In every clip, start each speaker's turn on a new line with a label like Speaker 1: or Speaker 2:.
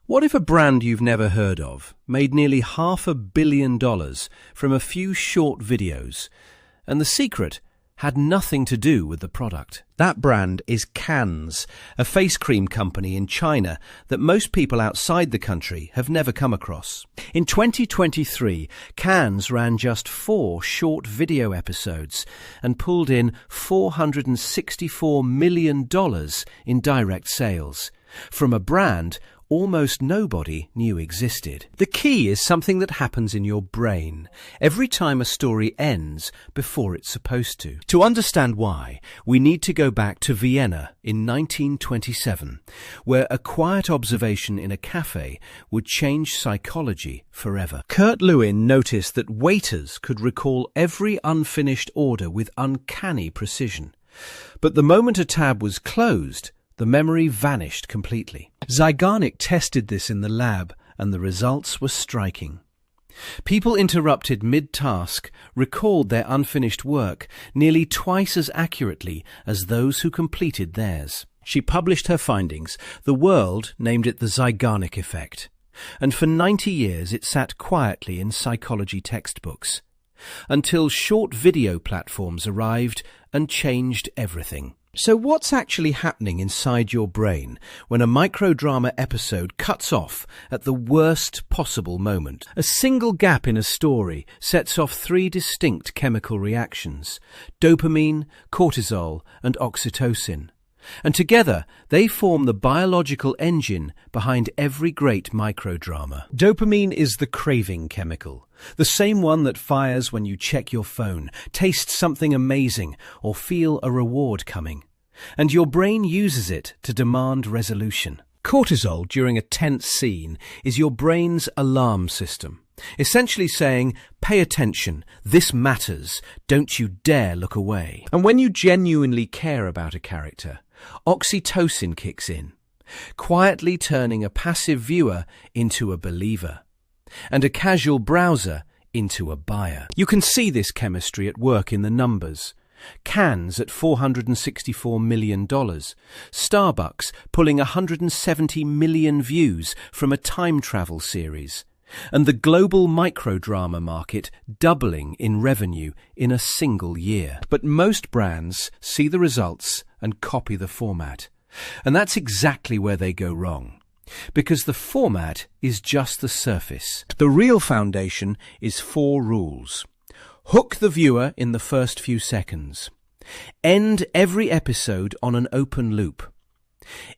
Speaker 1: What if a brand you've never heard of made nearly $500 million from a few short videos, and the secret had nothing to do with the product? That brand is Cannes, a face cream company in China that most people outside the country have never come across. In 2023, Cannes ran just 4 short video episodes and pulled in $464 million in direct sales from a brand almost nobody knew existed. The key is something that happens in your brain every time a story ends before it's supposed to. To understand why, we need to go back to Vienna in 1927, where a quiet observation in a cafe would change psychology forever. Kurt Lewin noticed that waiters could recall every unfinished order with uncanny precision. But the moment a tab was closed, the memory vanished completely. Zeigarnik tested this in the lab, and the results were striking. People interrupted mid-task recalled their unfinished work nearly twice as accurately as those who completed theirs. She published her findings. The world named it the Zeigarnik Effect, and for 90 years it sat quietly in psychology textbooks, until short video platforms arrived and changed everything. So what's actually happening inside your brain when a microdrama episode cuts off at the worst possible moment? A single gap in a story sets off 3 distinct chemical reactions: dopamine, cortisol, and oxytocin. And together they form the biological engine behind every great microdrama. Dopamine is the craving chemical, the same one that fires when you check your phone, taste something amazing, or feel a reward coming. And your brain uses it to demand resolution. Cortisol during a tense scene is your brain's alarm system, essentially saying, pay attention, this matters, don't you dare look away. And when you genuinely care about a character, oxytocin kicks in, quietly turning a passive viewer into a believer, and a casual browser into a buyer. You can see this chemistry at work in the numbers. Cannes at $464 million, Starbucks pulling 170 million views from a time travel series, and the global microdrama market doubling in revenue in a single year. But most brands see the results and copy the format, and that's exactly where they go wrong. Because the format is just the surface. The real foundation is 4 rules. Hook the viewer in the first few seconds. End every episode on an open loop.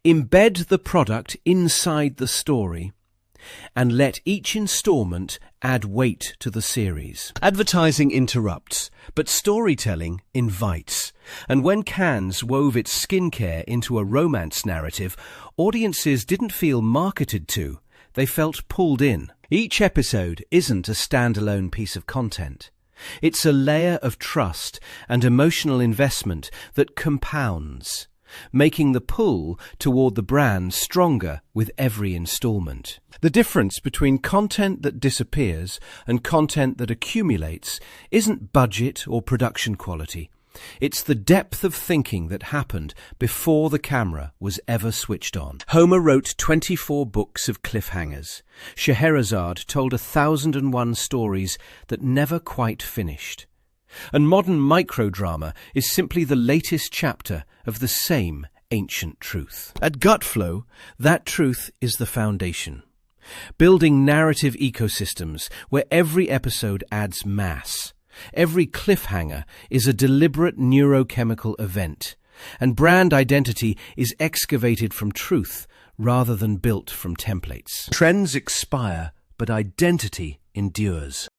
Speaker 1: Embed the product inside the story. And let each installment add weight to the series. Advertising interrupts, but storytelling invites. And when Cannes wove its skincare into a romance narrative, audiences didn't feel marketed to, they felt pulled in. Each episode isn't a standalone piece of content. It's a layer of trust and emotional investment that compounds, making the pull toward the brand stronger with every installment. The difference between content that disappears and content that accumulates isn't budget or production quality. It's the depth of thinking that happened before the camera was ever switched on. Homer wrote 24 books of cliffhangers. Scheherazade told 1,001 stories that never quite finished. And modern microdrama is simply the latest chapter of the same ancient truth. At Gutflow, that truth is the foundation. Building narrative ecosystems where every episode adds mass. Every cliffhanger is a deliberate neurochemical event, and brand identity is excavated from truth rather than built from templates. Trends expire, but identity endures.